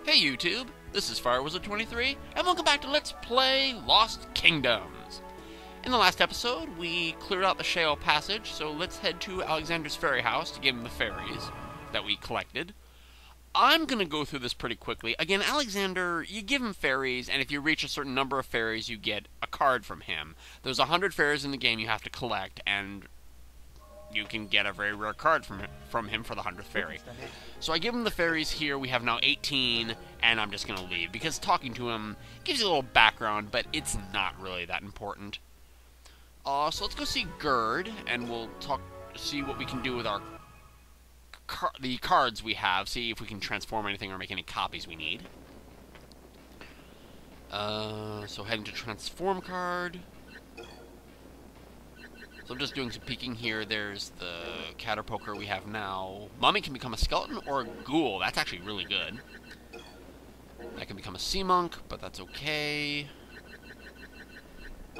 Hey YouTube, this is Firewizard23, and welcome back to Let's Play Lost Kingdoms. In the last episode, we cleared out the Shale Passage, so let's head to Alexander's Fairy House to give him the fairies that we collected. I'm going to go through this pretty quickly. Again, Alexander, you give him fairies, and if you reach a certain number of fairies, you get a card from him. There's 100 fairies in the game you have to collect, and you can get a very rare card from him for the 100th fairy. So I give him the fairies here. We have now 18, and I'm just going to leave, because talking to him gives you a little background, but it's not really that important. So let's go see Gerd, and we'll see what we can do with our the cards we have, see if we can transform anything or make any copies we need. So heading to transform card. So I'm just doing some peeking here. There's the Caterpoker we have now. Mummy can become a skeleton or a ghoul. That's actually really good. That can become a sea monk, but that's okay.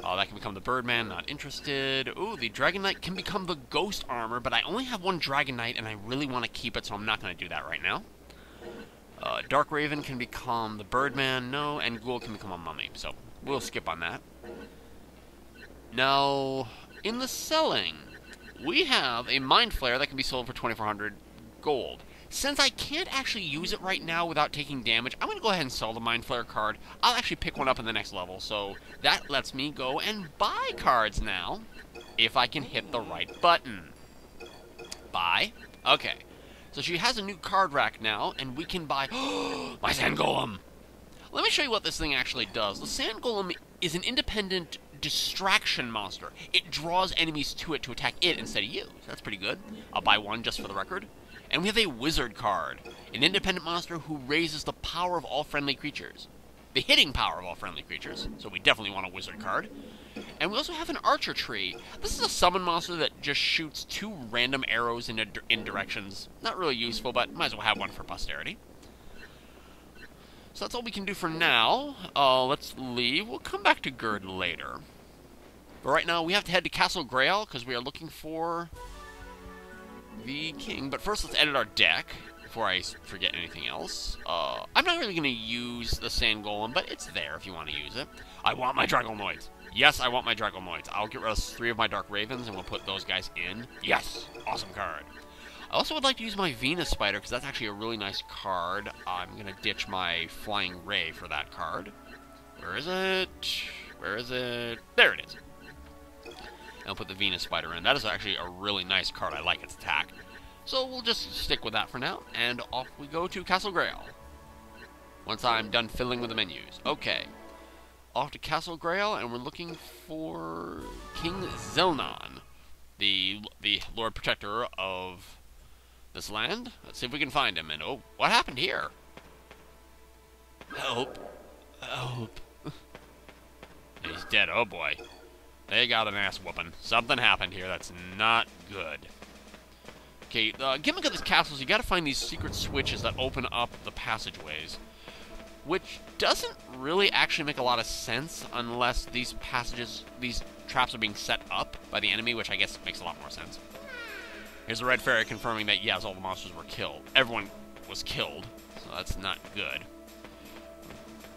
Oh, that can become the Birdman, not interested. Ooh, the Dragon Knight can become the Ghost Armor, but I only have one Dragon Knight, and I really want to keep it, so I'm not going to do that right now. Dark Raven can become the Birdman, no, and Ghoul can become a Mummy, so we'll skip on that. Now, in the selling, we have a Mind Flare that can be sold for 2,400 gold. Since I can't actually use it right now without taking damage, I'm going to go ahead and sell the Mind Flare card. I'll actually pick one up in the next level, so that lets me go and buy cards now, if I can hit the right button. Buy. Okay. So she has a new card rack now, and we can buy... my Sand Golem! Let me show you what this thing actually does. The Sand Golem is an independent distraction monster. It draws enemies to it to attack it instead of you. That's pretty good. I'll buy one just for the record. And we have a Wizard card, an independent monster who raises the power of all friendly creatures. The hitting power of all friendly creatures, so we definitely want a Wizard card. And we also have an Archer tree. This is a summon monster that just shoots 2 random arrows in directions. Not really useful, but might as well have one for posterity. So that's all we can do for now. Let's leave. We'll come back to Gerd later. But right now, we have to head to Castle Grayl, because we are looking for the king. But first, let's edit our deck before I forget anything else. I'm not really going to use the Sand Golem, but it's there if you want to use it. I want my Dragonoids. Yes, I want my Dragonoids. I'll get rid of 3 of my Dark Ravens, and we'll put those guys in. Yes! Awesome card. I also would like to use my Venus Spider, because that's actually a really nice card. I'm going to ditch my Flying Ray for that card. Where is it? Where is it? There it is. I'll put the Venus Spider in. That is actually a really nice card. I like its attack. So we'll just stick with that for now, and off we go to Castle Grayl. Once I'm done fiddling with the menus. Okay. Off to Castle Grayl, and we're looking for King Zelnan, the Lord Protector of this land. Let's see if we can find him. And oh, what happened here? Help. Help. He's dead. Oh boy. They got an ass whooping. Something happened here that's not good. Okay, the gimmick of this castle is you gotta find these secret switches that open up the passageways, which doesn't really actually make a lot of sense unless these traps are being set up by the enemy, which I guess makes a lot more sense. Here's the red fairy confirming that, yes, all the monsters were killed. Everyone was killed, so that's not good.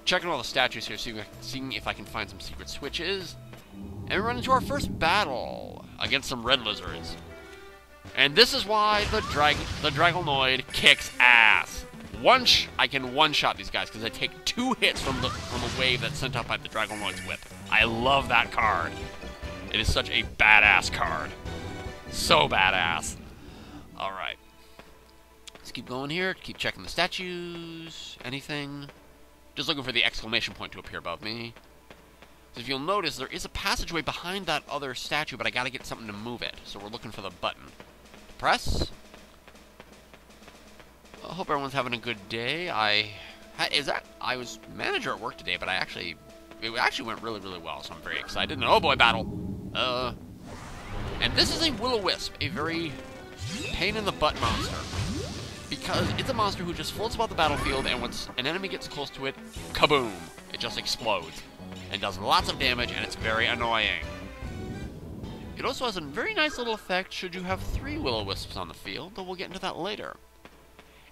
Checking all the statues here, seeing if I can find some secret switches. And we run into our first battle against some red lizards. And this is why the Dragonoid kicks ass. I can one-shot these guys because I take 2 hits from the wave that's sent up by the Dragonoid's whip. I love that card. It is such a badass card. So badass. Alright. Let's keep going here. Keep checking the statues. Anything. Just looking for the exclamation point to appear above me. So if you'll notice, there is a passageway behind that other statue, but I gotta get something to move it. So we're looking for the button. Press. I hope everyone's having a good day. I was manager at work today, but it actually went really, really well, so I'm very excited. And oh boy, battle. And this is a Will-O-Wisp, a very pain-in-the-butt monster. Because it's a monster who just floats about the battlefield, and once an enemy gets close to it, kaboom! It just explodes. And does lots of damage, and it's very annoying. It also has a very nice little effect should you have 3 Will-O-Wisps on the field, but we'll get into that later.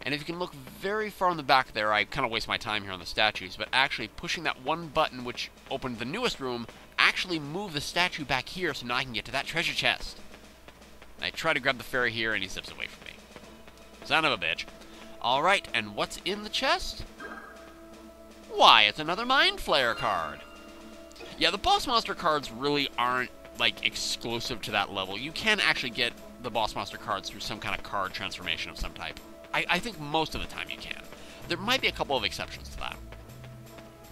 And if you can look very far in the back there, I kind of waste my time here on the statues, but actually pushing that one button which opened the newest room actually moved the statue back here so now I can get to that treasure chest. And I try to grab the fairy here and he zips away from me. Son of a bitch. Alright, and what's in the chest? Why, it's another Mind Flayer card. Yeah, the Boss Monster cards really aren't, like, exclusive to that level. You can actually get the Boss Monster cards through some kind of card transformation of some type. I think most of the time you can. There might be a couple of exceptions to that.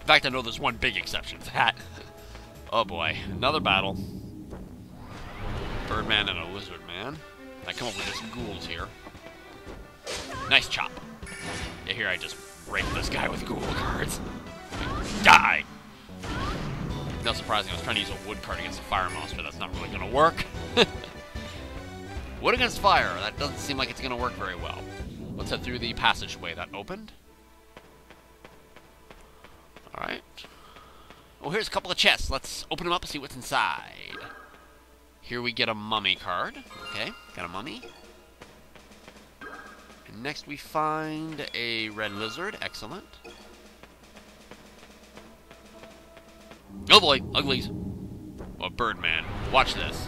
In fact, I know there's one big exception to that. Oh boy, another battle. Birdman and a lizard man. I come up with just ghouls here. Nice chop. Yeah, here I just rape this guy with ghoul cards. Die! Not surprising, I was trying to use a wood card against a fire monster. That's not really going to work. Wood against fire. That doesn't seem like it's going to work very well. Let's head through the passageway that opened. Alright. Oh, here's a couple of chests. Let's open them up and see what's inside. Here we get a mummy card. Okay, got a mummy. And next we find a red lizard. Excellent. Oh boy, uglies. Oh, Birdman. Watch this.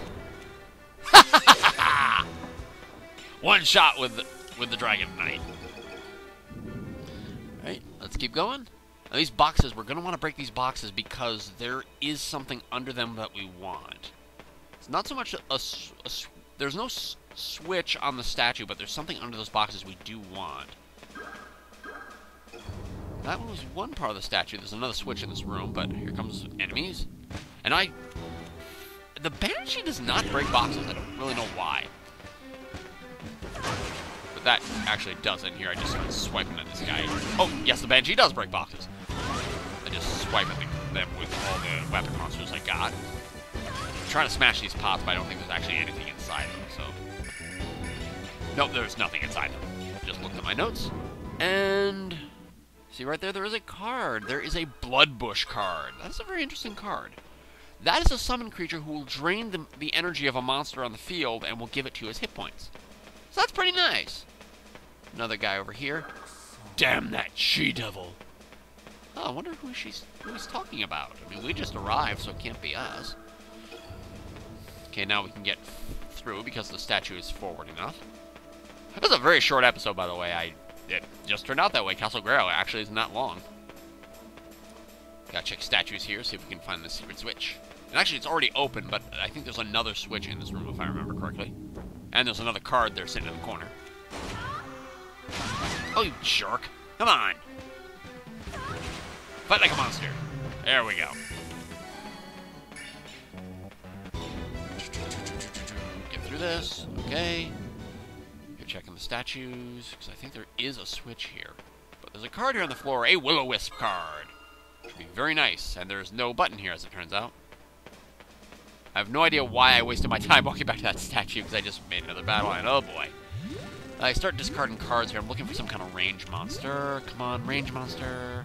One shot with the Dragon Knight. Alright, let's keep going. Now, these boxes, we're going to want to break these boxes because there is something under them that we want. It's not so much there's no switch on the statue, but there's something under those boxes we do want. That was one part of the statue. There's another switch in this room, but here comes enemies. And the Banshee does not break boxes. I don't really know why. But that actually doesn't. Here, I just started swiping at this guy. Oh, yes, the Banshee does break boxes. I just swipe at them with all the weapon monsters I got. I'm trying to smash these pots, but I don't think there's actually anything inside them, so... Nope, there's nothing inside them. Just looked at my notes. And... see right there, there is a card. There is a Bloodbush card. That's a very interesting card. That is a summon creature who will drain the energy of a monster on the field and will give it to you as hit points. So that's pretty nice. Another guy over here. Damn that she-devil. Oh, I wonder who he's talking about. I mean, we just arrived, so it can't be us. Okay, now we can get through because the statue is forward enough. That was a very short episode, by the way. It just turned out that way. Castle Grayl actually isn't that long. Gotta check statues here, see if we can find the secret switch. And actually, it's already open, but I think there's another switch in this room, if I remember correctly. And there's another card there sitting in the corner. Oh, you jerk. Come on. Fight like a monster. There we go. Get through this. Okay. You're checking the statues, because I think there is a switch here. But there's a card here on the floor, a Will-O-Wisp card. Which would be very nice, and there's no button here, as it turns out. I have no idea why I wasted my time walking back to that statue, because I just made another battle, and oh boy. I start discarding cards here. I'm looking for some kind of range monster. Come on, range monster.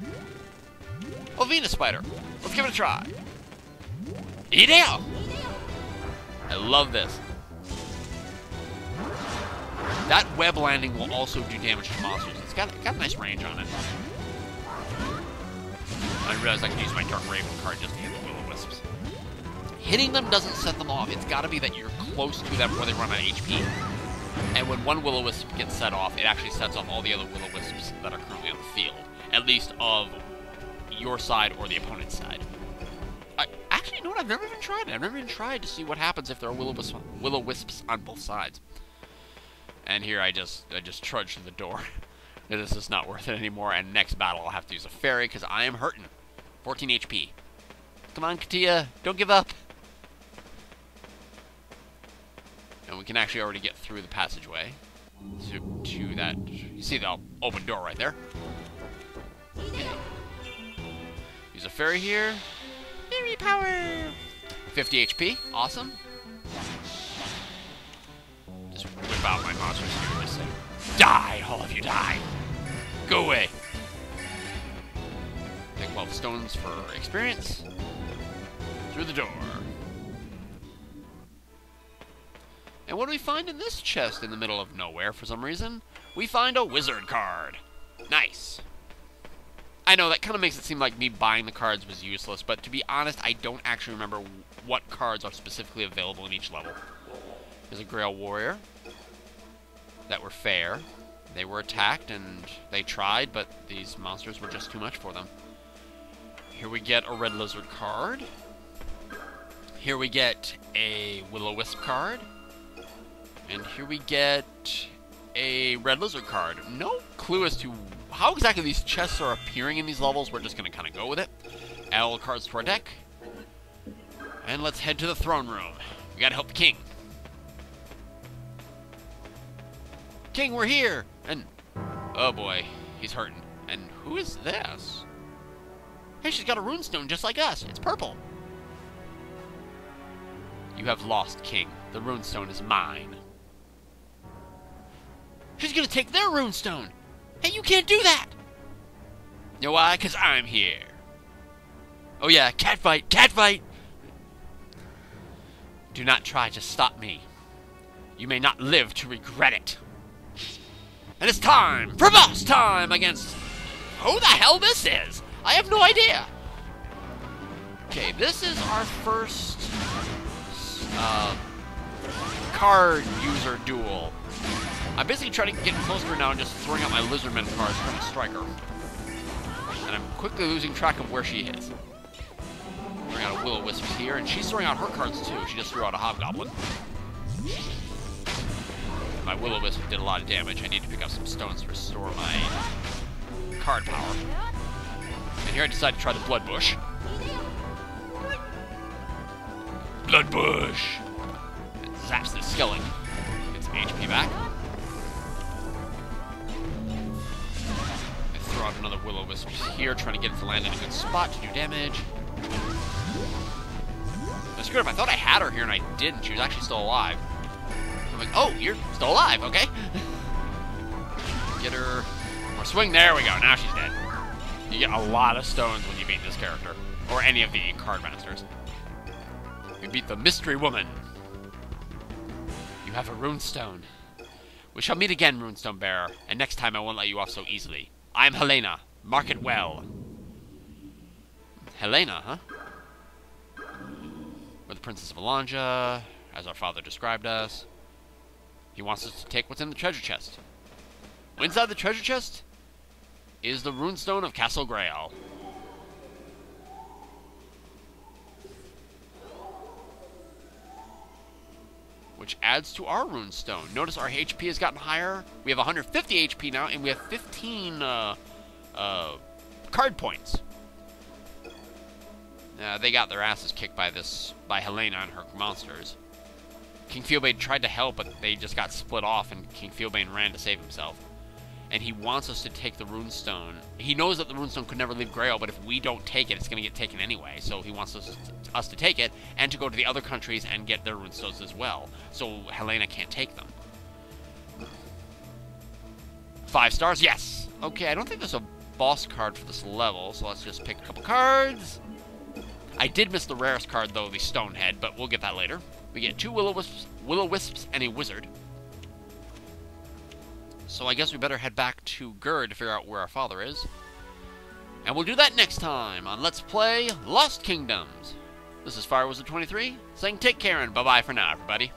Oh, Venus Spider. Let's give it a try. Eat out! I love this. That web landing will also do damage to monsters. It's got a nice range on it. I realized I can use my Dark Raven card just to hit the Will-O-Wisps. Hitting them doesn't set them off. It's got to be that you're close to them where they run out of HP. And when one Will-O-Wisp gets set off, it actually sets off all the other Will-O-Wisps that are currently on the field. At least of your side or the opponent's side. Actually, you know what? I've never even tried it. I've never even tried to see what happens if there are Will-O-Wisps on both sides. And here I just trudge to the door. This is not worth it anymore, and next battle I'll have to use a fairy, because I am hurting. 14 HP. Come on, Katia, don't give up. And we can actually already get through the passageway to that. You see the open door right there? Okay. Use a fairy here. Fairy power! 50 HP, awesome. Just whip out my monsters here and just say, die, all of you die. Go away. Take 12 stones for experience. Through the door. And what do we find in this chest in the middle of nowhere for some reason? we find a wizard card. Nice. I know, that kind of makes it seem like me buying the cards was useless, but to be honest, I don't actually remember what cards are specifically available in each level. There's a Grayl warrior that were fair. They were attacked, and they tried, but these monsters were just too much for them. Here we get a red lizard card. Here we get a will-o-wisp card. And here we get a red lizard card. No clue as to how exactly these chests are appearing in these levels. We're just going to kind of go with it. Add all the cards to our deck. And let's head to the throne room. We got to help the king. King, we're here! And, oh boy, he's hurting. And who is this? Hey, she's got a runestone just like us. It's purple. You have lost, King. The runestone is mine. She's gonna take their runestone! Hey, you can't do that! You know why? 'Cause I'm here. Oh yeah, catfight! Catfight! Do not try to stop me. You may not live to regret it. And it's time for boss time against who the hell this is. I have no idea. Okay, this is our first card user duel. I'm basically trying to get close to her now and just throwing out my Lizardman cards trying to strike her. And I'm quickly losing track of where she is. Throwing out a will-o-wisp here, and she's throwing out her cards too. She just threw out a hobgoblin. My will-o-wisp did a lot of damage. I need to pick up some stones to restore my card power. And here I decide to try the blood bush. Blood bush! It zaps the skeleton. Gets some HP back. I throw out another will-o-wisp here, trying to get it to land in a good spot to do damage. That's good. If I thought I had her here and I didn't, she was actually still alive. I'm like, oh, you're still alive, okay. Get her. More swing, there we go, now she's dead. You get a lot of stones when you beat this character. Or any of the card masters. We beat the mystery woman. You have a runestone. We shall meet again, runestone bearer, and next time I won't let you off so easily. I'm Helena. Mark it well. Helena, huh? We're the Princess of Alanja, as our father described us. He wants us to take what's in the treasure chest. Inside the treasure chest is the runestone of Castle Grayl. Which adds to our runestone. Notice our HP has gotten higher. We have 150 HP now, and we have 15 card points. They got their asses kicked by Helena and her monsters. King Fieldbane tried to help, but they just got split off, and King Fieldbane ran to save himself. And he wants us to take the runestone. He knows that the runestone could never leave Grayl, but if we don't take it, it's going to get taken anyway. So he wants us to take it, and to go to the other countries and get their runestones as well. So Helena can't take them. 5 stars? Yes! Okay, I don't think there's a boss card for this level, so let's just pick a couple cards. I did miss the rarest card, though, the Stonehead, but we'll get that later. We get 2 will-o-wisps and a wizard. So I guess we better head back to Gerd to figure out where our father is. And we'll do that next time on Let's Play Lost Kingdoms. This is Firewizard23 saying take care and bye-bye for now, everybody.